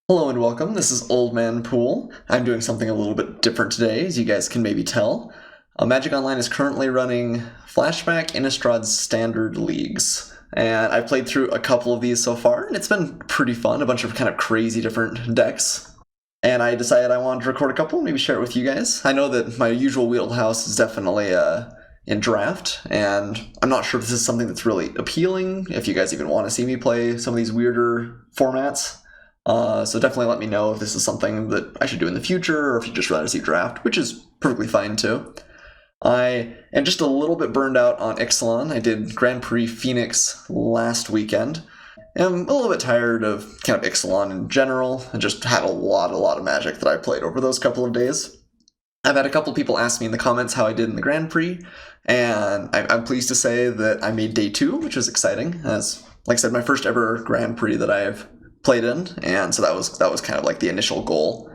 Hello and welcome, this is Oldmanpoole. I'm doing something a little bit different today, as you guys can maybe tell. Magic Online is currently running Flashback Innistrad's standard leagues. And I've played through a couple of these so far, and it's been pretty fun, a bunch of kind of crazy different decks. And I decided I wanted to record a couple, maybe share it with you guys. I know that my usual wheelhouse is definitely in draft, and I'm not sure if this is something that's really appealing, if you guys even want to see me play some of these weirder formats. So definitely let me know if this is something that I should do in the future, or if you'd just rather see draft, which is perfectly fine too. I am just a little bit burned out on Ixalan. I did Grand Prix Phoenix last weekend. I'm a little bit tired of kind of Ixalan in general. I just had a lot of Magic that I played over those couple of days. I've had a couple people ask me in the comments how I did in the Grand Prix, and I'm pleased to say that I made day 2, which was exciting. As, like I said, my first ever Grand Prix that I've played in, and so that was kind of like the initial goal.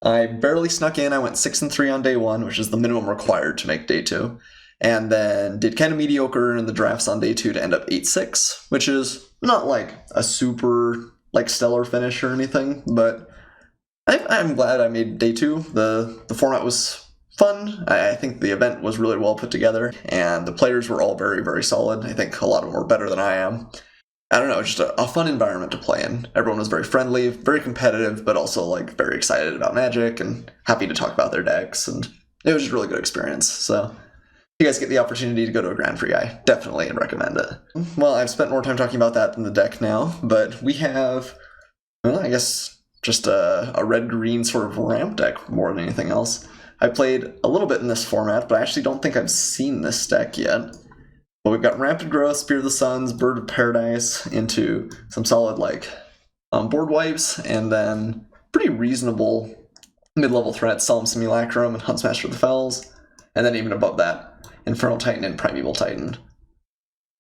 I barely snuck in. I went 6-3 on day 1, which is the minimum required to make day 2, and then did kind of mediocre in the drafts on day 2 to end up 8-6, which is not like a super like stellar finish or anything, but I'm glad I made day 2. The format was fun. I think the event was really well put together, and the players were all very solid. I think a lot of them were better than I am. I don't know, just a fun environment to play in. Everyone was very friendly, very competitive, but also like very excited about Magic and happy to talk about their decks, and it was just a really good experience. So if you guys get the opportunity to go to a Grand Prix, I definitely recommend it. Well, I've spent more time talking about that than the deck now, but we have, well, I guess just a red-green sort of ramp deck more than anything else. I played a little bit in this format, but I actually don't think I've seen this deck yet. But we've got Rampant Growth, Spear of the Suns, Bird of Paradise into some solid like board wipes, and then pretty reasonable mid-level threats, Solemn Simulacrum and Huntsmaster of the Fells, and then even above that, Infernal Titan and Primeval Titan.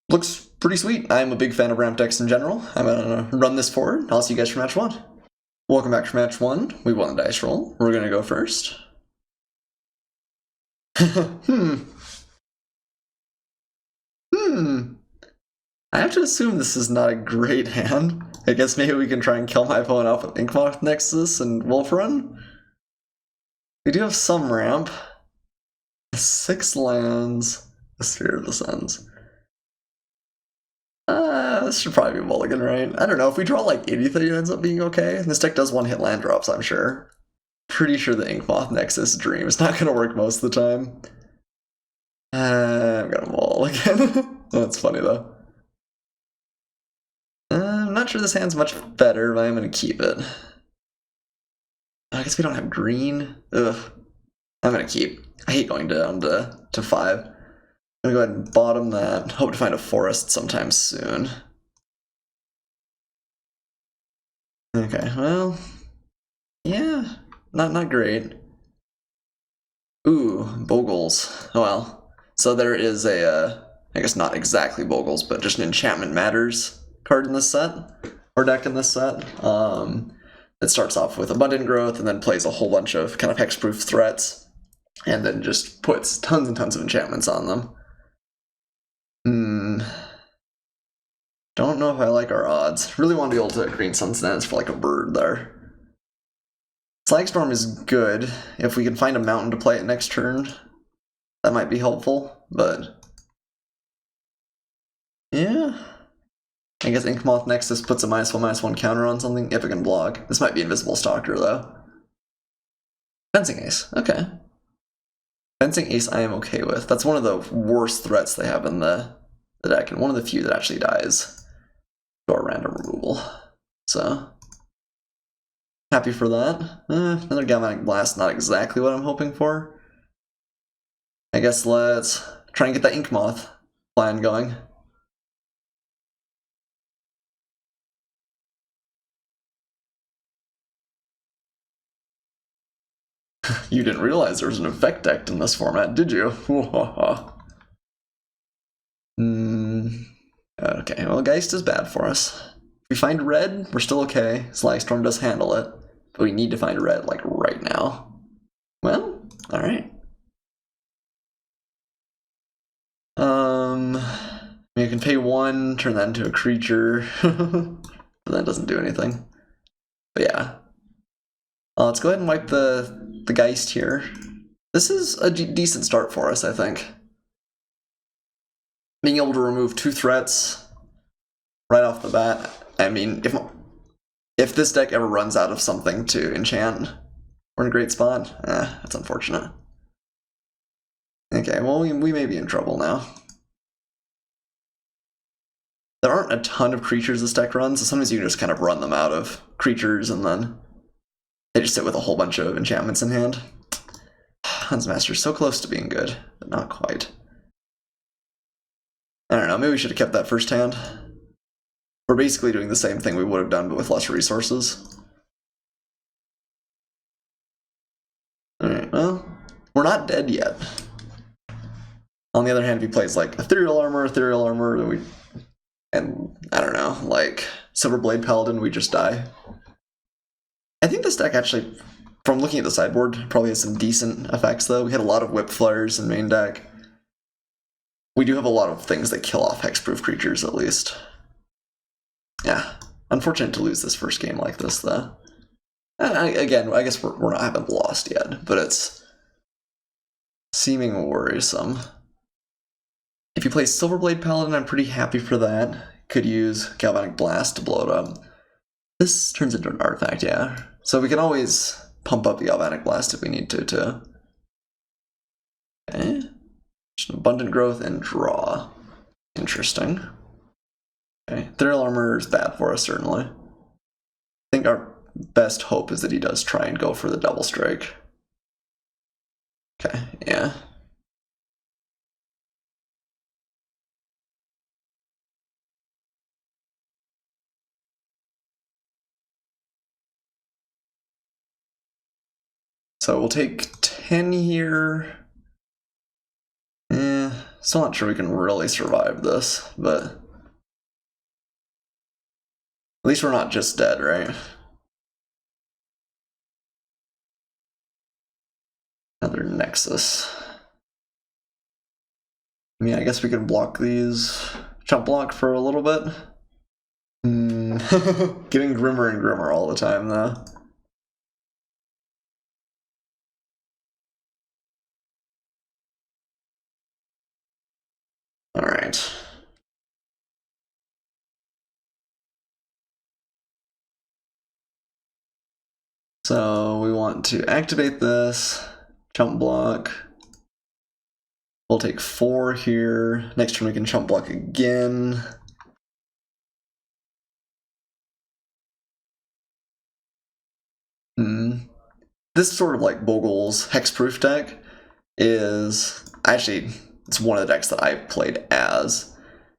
Looks pretty sweet. I'm a big fan of ramp decks in general. I'm going to run this forward. I'll see you guys for match 1. Welcome back for match 1. We won the dice roll. We're going to go first. I have to assume this is not a great hand. I guess maybe we can try and kill my opponent off with Inkmoth Nexus and Wolf Run. We do have some ramp. 6 lands, a Sphere of the Suns. This should probably be a mulligan, right? I don't know, if we draw like anything, it ends up being okay. This deck does 1-hit land drops, I'm sure. Pretty sure the Inkmoth Nexus Dream is not going to work most of the time. I'm gonna mulligan. That's funny though. I'm not sure this hand's much better, but I'm gonna keep it. I guess we don't have green. Ugh. I'm gonna keep. I hate going down to 5. I'm gonna go ahead and bottom that. Hope to find a forest sometime soon. Okay, well, yeah, not great. Ooh, Bogles. Oh well. So there is a, I guess not exactly Bogles, but just an Enchantment Matters card in this set, or deck in this set. It starts off with Abundant Growth and then plays a whole bunch of kind of hexproof threats, and then just puts tons and tons of enchantments on them. Don't know if I like our odds. Really want to be able to green Sunsets for like a bird there. Slagstorm is good. If we can find a mountain to play it next turn, that might be helpful, but yeah. I guess Inkmoth Nexus puts a -1/-1 counter on something if it can block. This might be Invisible Stalker though. Fencing Ace, okay. Fencing Ace I am okay with. That's one of the worst threats they have in the deck, and one of the few that actually dies to our random removal. So, happy for that. Another Galvanic Blast, not exactly what I'm hoping for. I guess let's try and get that Inkmoth plan going. You didn't realize there was an effect deck in this format, did you? Okay, well, Geist is bad for us. If we find red, we're still okay. Slagstorm does handle it, but we need to find red, like, right now. Well, alright. You can pay 1, turn that into a creature, but that doesn't do anything. But yeah, Let's go ahead and wipe the Geist here. This is a decent start for us, I think. Being able to remove 2 threats right off the bat. I mean, if this deck ever runs out of something to enchant, we're in a great spot. That's unfortunate. Okay, well, we may be in trouble now. There aren't a ton of creatures this deck runs, so sometimes you can just kind of run them out of creatures and then they just sit with a whole bunch of enchantments in hand. Huntsmaster's so close to being good, but not quite. I don't know, maybe we should have kept that first hand. We're basically doing the same thing we would have done, but with less resources. Alright, well, we're not dead yet. On the other hand, if he plays like Ethereal Armor, then and I don't know, like Silverblade Paladin, we just die. I think this deck actually, from looking at the sideboard, probably has some decent effects though. We had a lot of Whip Flares in main deck. We do have a lot of things that kill off hexproof creatures at least. Yeah, unfortunate to lose this first game like this though. Again, I guess haven't lost yet, but it's seeming worrisome. If you play Silverblade Paladin, I'm pretty happy for that. Could use Galvanic Blast to blow it up. This turns into an artifact, yeah. So we can always pump up the Galvanic Blast if we need to, too. Okay. Just Abundant Growth and draw. Interesting. Okay. Ethereal Armor is bad for us, certainly. I think our best hope is that he does try and go for the Double Strike. Okay, yeah. So we'll take 10 here. Still not sure we can really survive this, but at least we're not just dead, right? Another Nexus. I mean, I guess we could block these. Chump block for a little bit. Getting grimmer and grimmer all the time, though. Alright. So we want to activate this, chump block. We'll take 4 here. Next turn we can chump block again. This sort of like Bogle's Hexproof deck is actually, it's one of the decks that I played as.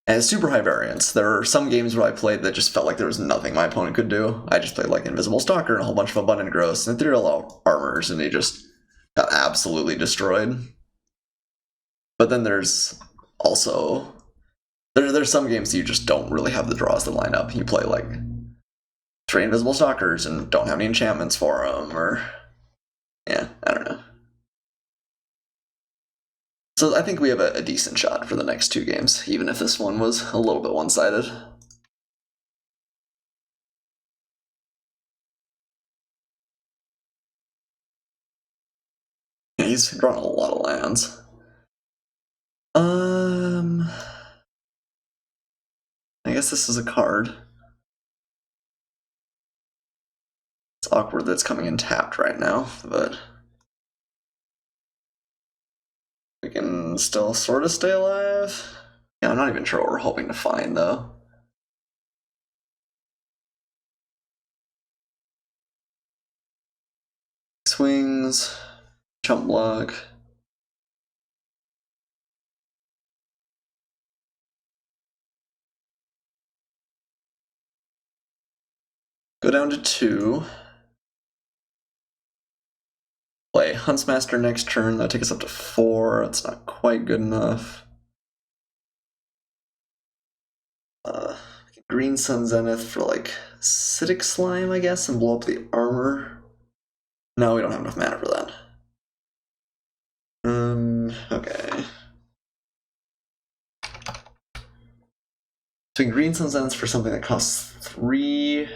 And it's super high variance. There are some games where I played that just felt like there was nothing my opponent could do. I just played like Invisible Stalker and a whole bunch of Abundant Growths and Ethereal Armors, and they just got absolutely destroyed. But then there's also, there's some games that you just don't really have the draws that line up. You play like 3 Invisible Stalkers and don't have any enchantments for them, or yeah, I don't know. So I think we have a decent shot for the next 2 games, even if this one was a little bit one-sided. He's drawn a lot of lands. I guess this is a card. It's awkward that it's coming in tapped right now, but we can still sort of stay alive. Yeah, I'm not even sure what we're hoping to find, though. Swings, chump block. Go down to 2. Play Huntsmaster next turn. That'll take us up to 4. That's not quite good enough. Green Sun Zenith for like Acidic Slime, I guess, and blow up the armor. No, we don't have enough mana for that. Okay. So Green Sun Zenith for something that costs 3.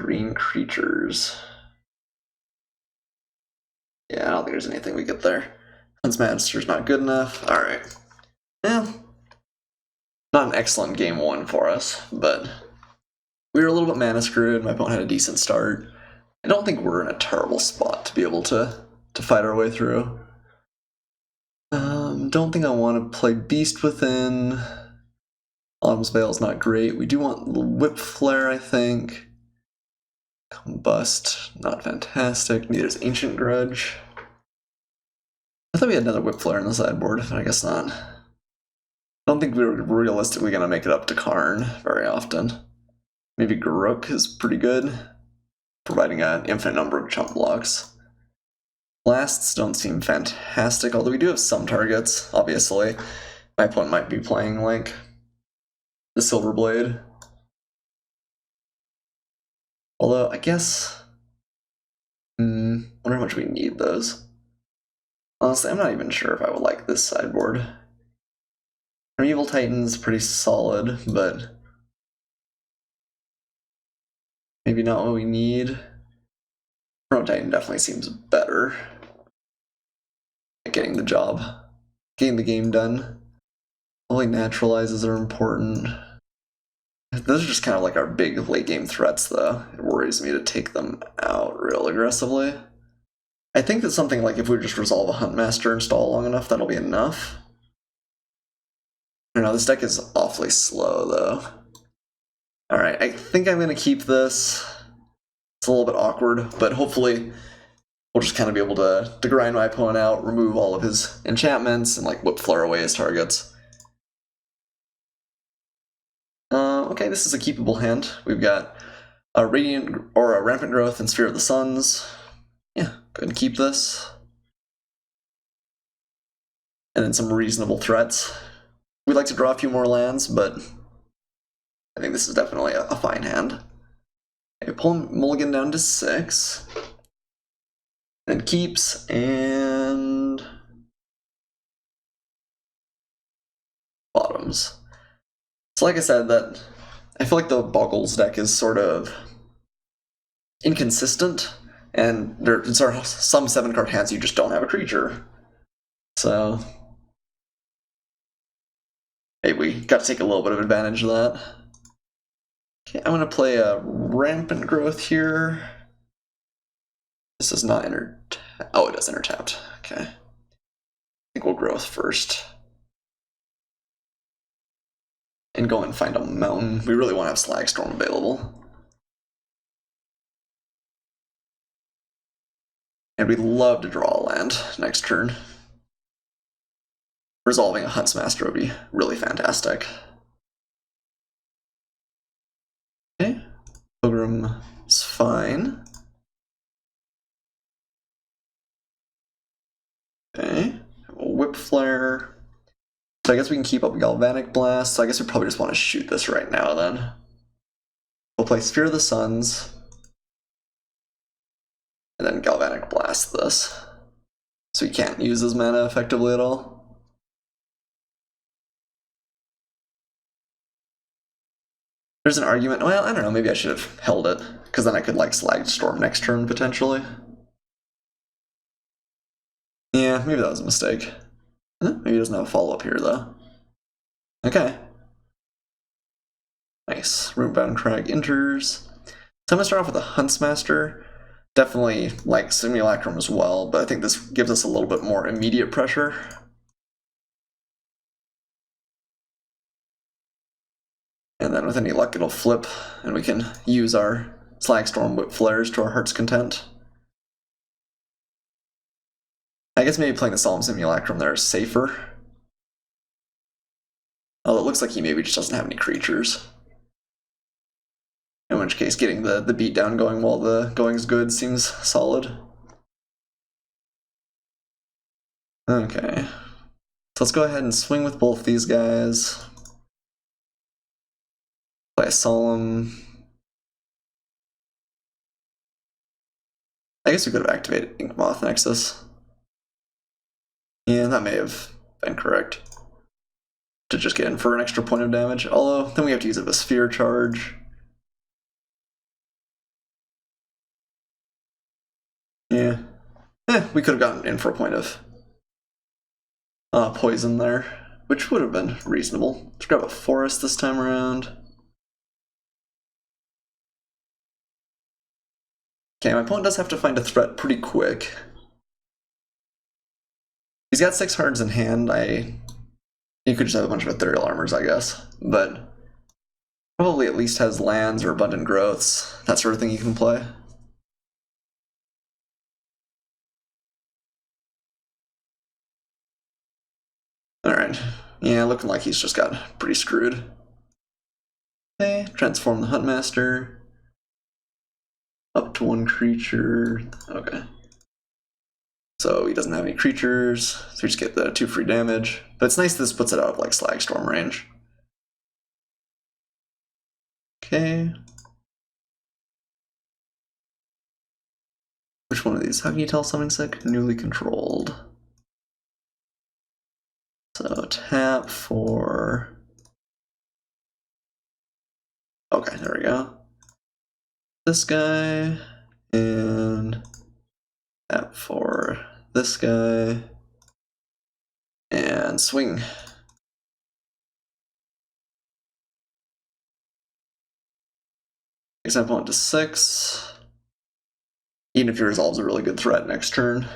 green creatures. Yeah, I don't think there's anything we get there. Huntsmaster's not good enough. Alright. Yeah. Not an excellent game one for us, but we were a little bit mana screwed. My opponent had a decent start. I don't think we're in a terrible spot to be able to fight our way through. Don't think I want to play Beast Within. Autumn's Veil's not great. We do want Whip Flare, I think. Combust, not fantastic. Neither is Ancient Grudge. I thought we had another Whip Flare in the sideboard, but I guess not. I don't think we were realistically going to make it up to Karn very often. Maybe Garruk is pretty good, providing an infinite number of chump blocks. Blasts don't seem fantastic, although we do have some targets, obviously. My opponent might be playing, like, the Silver Blade. Although, I guess... wonder how much we need those. Honestly, I'm not even sure if I would like this sideboard. Primeval Titan's pretty solid, but... maybe not what we need. Chrono Titan definitely seems better at getting the job, getting the game done. Only naturalizes are important. Those are just kind of like our big late game threats, though. It worries me to take them out real aggressively. I think that something like if we just resolve a Huntmaster and stall long enough, that'll be enough. I don't know, this deck is awfully slow, though. Alright, I think I'm going to keep this. It's a little bit awkward, but hopefully we'll just kind of be able to grind my opponent out, remove all of his enchantments, and like Whip Flare away his targets. Okay, this is a keepable hand. We've got a Radiant or a Rampant Growth and Sphere of the Suns. Yeah, go ahead and keep this. And then some reasonable threats. We'd like to draw a few more lands, but I think this is definitely a fine hand. Okay, pull Mulligan down to 6. Then keeps, and... bottoms. So like I said, that I feel like the Boggles deck is sort of inconsistent, and there's some 7-card hands you just don't have a creature. So maybe we got to take a little bit of advantage of that. Okay, I'm going to play a Rampant Growth here. This is not oh, it is intertapped. Okay. I think we'll Growth first. And go and find a mountain. We really want to have Slagstorm available. And we'd love to draw a land next turn. Resolving a Huntsmaster would be really fantastic. Okay. Pilgrim is fine. Okay. Whip Flare. So I guess we can keep up Galvanic Blast. So I guess we probably just want to shoot this right now then. We'll play Sphere of the Suns. And then Galvanic Blast this. So he can't use his mana effectively at all. There's an argument, well, I don't know, maybe I should have held it, because then I could like Slagstorm next turn potentially. Yeah, maybe that was a mistake. Maybe he doesn't have a follow-up here though. Okay. Nice. Rootbound Crag enters. So I'm gonna start off with a Huntsmaster. Definitely like Simulacrum as well, but I think this gives us a little bit more immediate pressure. And then with any luck it'll flip, and we can use our Slagstorm Whip Flares to our heart's content. I guess maybe playing the Solemn Simulacrum there is safer. Although it looks like he maybe just doesn't have any creatures. In which case getting the beatdown going while the going's good seems solid. Okay. So let's go ahead and swing with both these guys. Play a Solemn. I guess we could have activated Inkmoth Nexus. Yeah, that may have been correct. To just get in for an extra point of damage. Although, then we have to use a Sphere charge. Yeah. We could have gotten in for a point of poison there, which would have been reasonable. Let's grab a forest this time around. Okay, my opponent does have to find a threat pretty quick. He's got 6 cards in hand. You could just have a bunch of ethereal armors, I guess, but probably at least has lands or abundant growths, that sort of thing you can play. Alright, yeah, looking like he's just got pretty screwed. Okay, transform the Huntmaster. Up to 1 creature, okay. So he doesn't have any creatures, so we just get the 2 free damage. But it's nice this puts it out of like Slagstorm range. Okay. Which one of these? How can you tell something's sick? Newly controlled. So tap for... Okay, there we go. This guy, and tap for this guy, and swing. Example into 6. Even if he resolves a really good threat next turn. I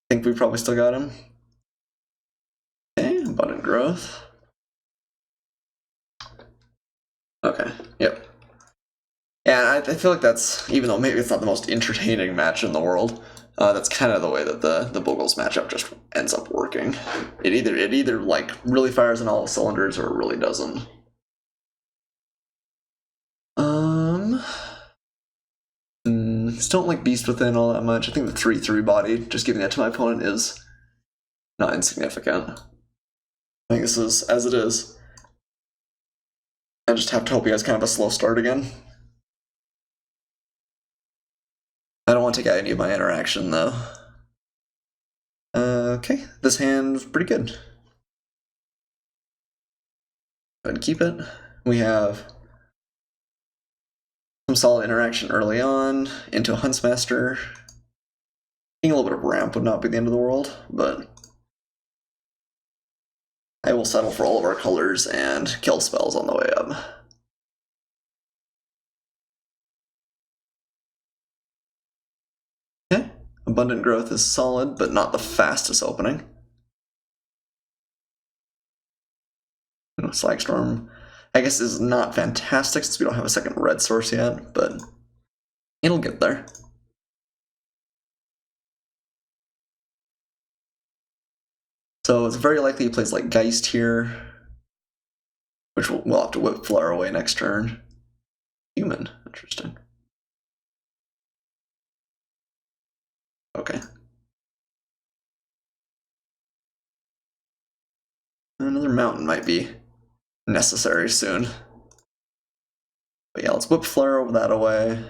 think we probably still got him. Okay, abundant growth. Okay, yep. Yeah, I feel like that's, even though maybe it's not the most entertaining match in the world, that's kind of the way that the Boogles matchup just ends up working. It either like really fires on all cylinders or it really doesn't. Still don't like Beast Within all that much. I think the 3/3 body, just giving that to my opponent, is not insignificant. I think this is as it is. I just have to hope he has kind of a slow start again. I don't want to take out any of my interaction though. Okay, this hand's pretty good. Go ahead and keep it. We have some solid interaction early on into a Huntsmaster. Being a little bit of ramp would not be the end of the world, but I will settle for all of our colors and kill spells on the way up. Okay, Abundant Growth is solid, but not the fastest opening. Slagstorm, I guess, is not fantastic since we don't have a second red source yet, but it'll get there. So it's very likely he plays like Geist here, which we'll have to whip Flare away next turn. Human, interesting. Okay. Another mountain might be necessary soon. But yeah, let's whip Flare over that away.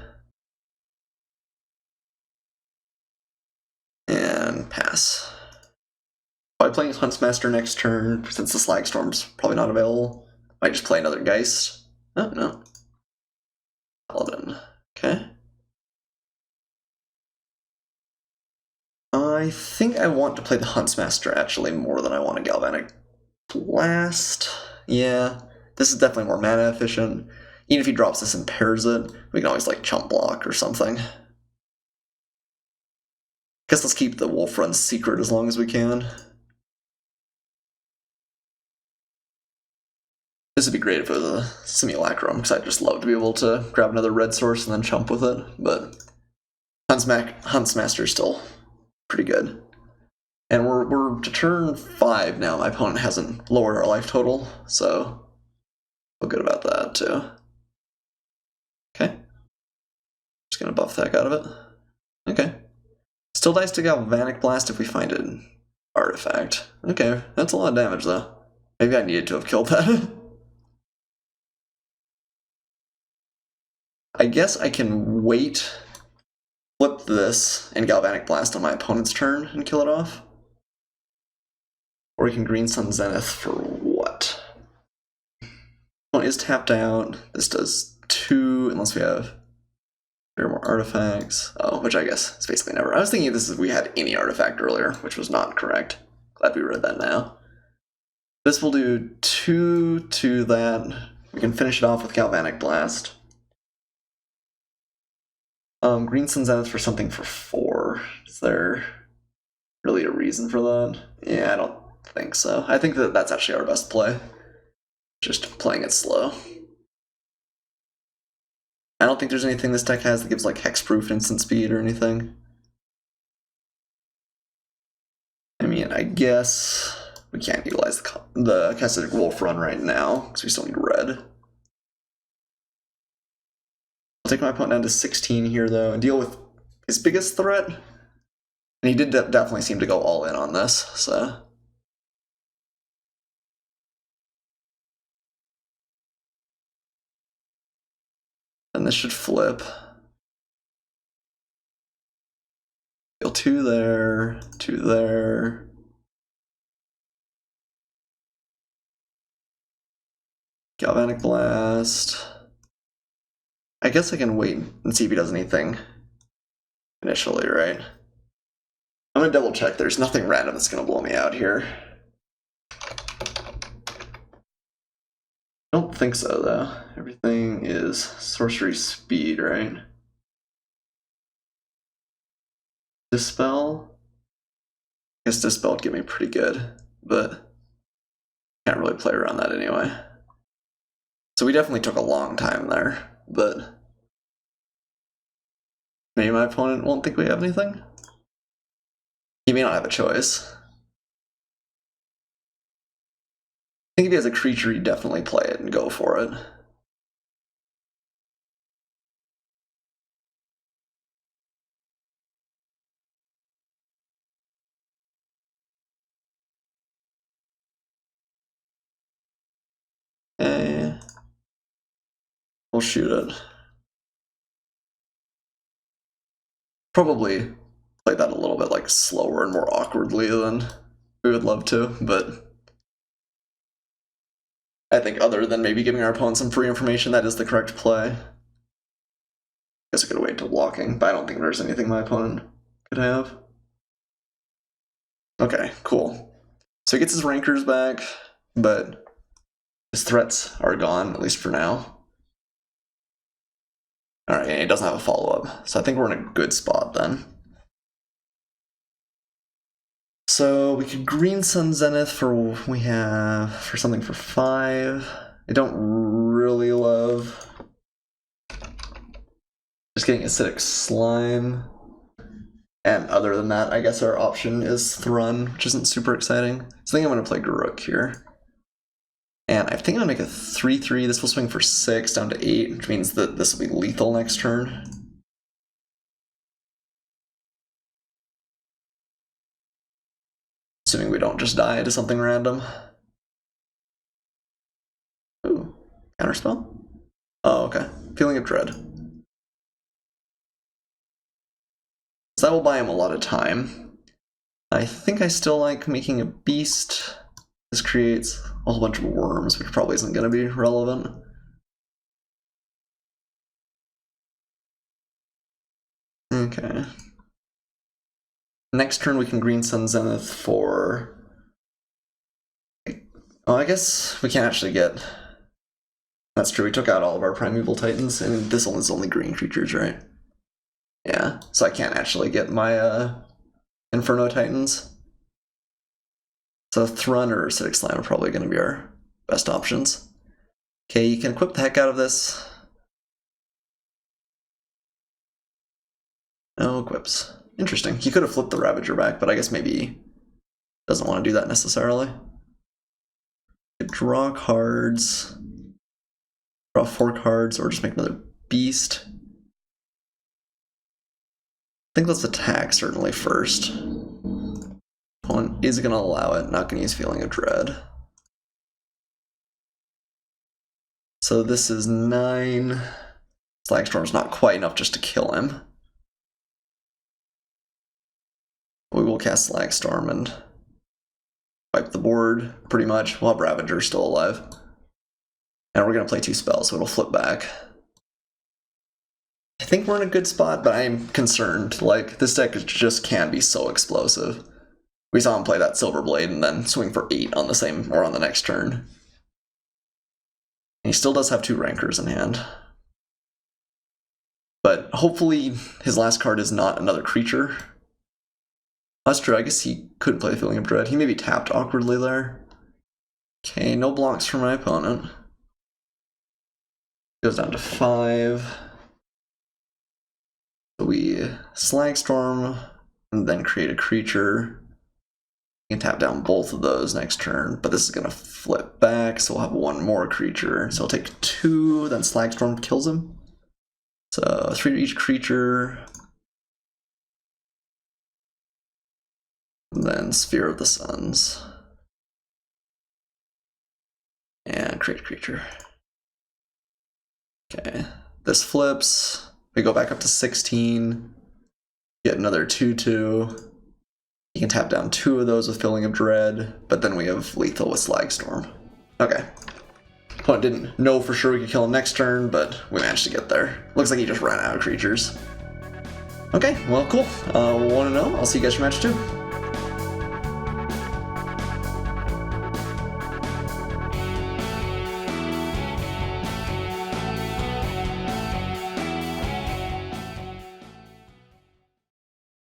And pass. Probably playing Huntsmaster next turn, since the Slagstorm's probably not available. Might just play another Geist. Oh, no. Paladin. Okay. I think I want to play the Huntsmaster actually more than I want a Galvanic Blast. Yeah, this is definitely more mana efficient. Even if he drops this and pairs it, we can always like chump block or something. Guess let's keep the Wolf Run secret as long as we can. This would be great if it was a Simulacrum, because I'd just love to be able to grab another red source and then chump with it, but Huntsmaster is still pretty good. And we're to turn 5 now. My opponent hasn't lowered our life total, so feel good about that too. Okay. Just gonna buff that out of it. Okay. Still dies to Galvanic Blast if we find an artifact. Okay, that's a lot of damage though. Maybe I needed to have killed that. I guess I can wait, flip this, and Galvanic Blast on my opponent's turn and kill it off. Or we can Green Sun Zenith for what? One is tapped out. This does 2, unless we have more artifacts. Oh, which I guess is basically never. I was thinking we had any artifact earlier, which was not correct. Glad we read that now. This will do 2 to that. We can finish it off with Galvanic Blast. Green Sun Zenith for something for 4. Is there really a reason for that? Yeah, I don't think so. I think that's actually our best play. Just playing it slow. I don't think there's anything this deck has that gives like hexproof instant speed or anything. I mean, I guess we can't utilize the Cassidic Wolf run right now because we still need red. I'll take my opponent down to 16 here though and deal with his biggest threat. And he did definitely seem to go all in on this, so. And this should flip. Deal 2 there, 2 there. Galvanic Blast. I guess I can wait and see if he does anything initially, right? I'm gonna double check. There's nothing random that's gonna blow me out here. I don't think so, though. Everything is sorcery speed, right? Dispel? I guess Dispel would get me pretty good, but can't really play around that anyway. So we definitely took a long time there, but maybe my opponent won't think we have anything? He may not have a choice. I think if he has a creature, he'd definitely play it and go for it. Okay. We'll shoot it. Probably play that a little bit like slower and more awkwardly than we would love to, but I think other than maybe giving our opponent some free information, that is the correct play. Guess I could wait until blocking, but I don't think there's anything my opponent could have. Okay, cool. So he gets his rankers back, but his threats are gone, at least for now. Alright, and he doesn't have a follow-up, so I think we're in a good spot then. So we could Green Sun Zenith for something for 5. I don't really love just getting Acidic Slime. And other than that, I guess our option is Thrun, which isn't super exciting. So I think I'm going to play Garruk here. And I think I'm going to make a 3-3. This will swing for 6 down to 8, which means that this will be lethal next turn. Assuming we don't just die to something random. Ooh, counterspell? Oh, okay. Feeling of Dread. So that will buy him a lot of time. I think I still like making a beast. This creates a whole bunch of worms, which probably isn't going to be relevant. Okay. Next turn we can Green Sun Zenith for... Oh, I guess we can't actually get... That's true, we took out all of our Primeval Titans, and this one is only green creatures, right? Yeah, so I can't actually get my Inferno Titans. So Thrun or Acidic Slime are probably going to be our best options. Okay, you can equip the heck out of this. No equips. Interesting. He could have flipped the Ravager back, but I guess maybe he doesn't want to do that necessarily. Draw cards. Draw 4 cards, or just make another beast. I think let's attack certainly first. Opponent is going to allow it, not going to use Feeling of Dread. So this is 9. Slagstorm's not quite enough just to kill him. We will cast Slagstorm and wipe the board, pretty much. We'll have Ravager still alive. And we're going to play 2 spells, so it'll flip back. I think we're in a good spot, but I'm concerned. Like, this deck just can be so explosive. We saw him play that Silver Blade and then swing for 8 on the same, or on the next turn. And he still does have 2 rankers in hand. But hopefully his last card is not another creature. That's true, I guess he could play Feeling of Dread. He maybe tapped awkwardly there. Okay, no blocks for my opponent. Goes down to 5. So we Slagstorm and then create a creature. You can tap down both of those next turn, but this is going to flip back, so we'll have 1 more creature. So I'll take 2, then Slagstorm kills him. So 3 to each creature. And then Sphere of the Suns. And create a creature. Okay, this flips. We go back up to 16. Get another 2/2. You can tap down 2 of those with Feeling of Dread, but then we have lethal with Slagstorm. Okay. Opponent didn't know for sure we could kill him next turn, but we managed to get there. Looks like he just ran out of creatures. Okay, well, cool. 1-0. I'll see you guys for match 2.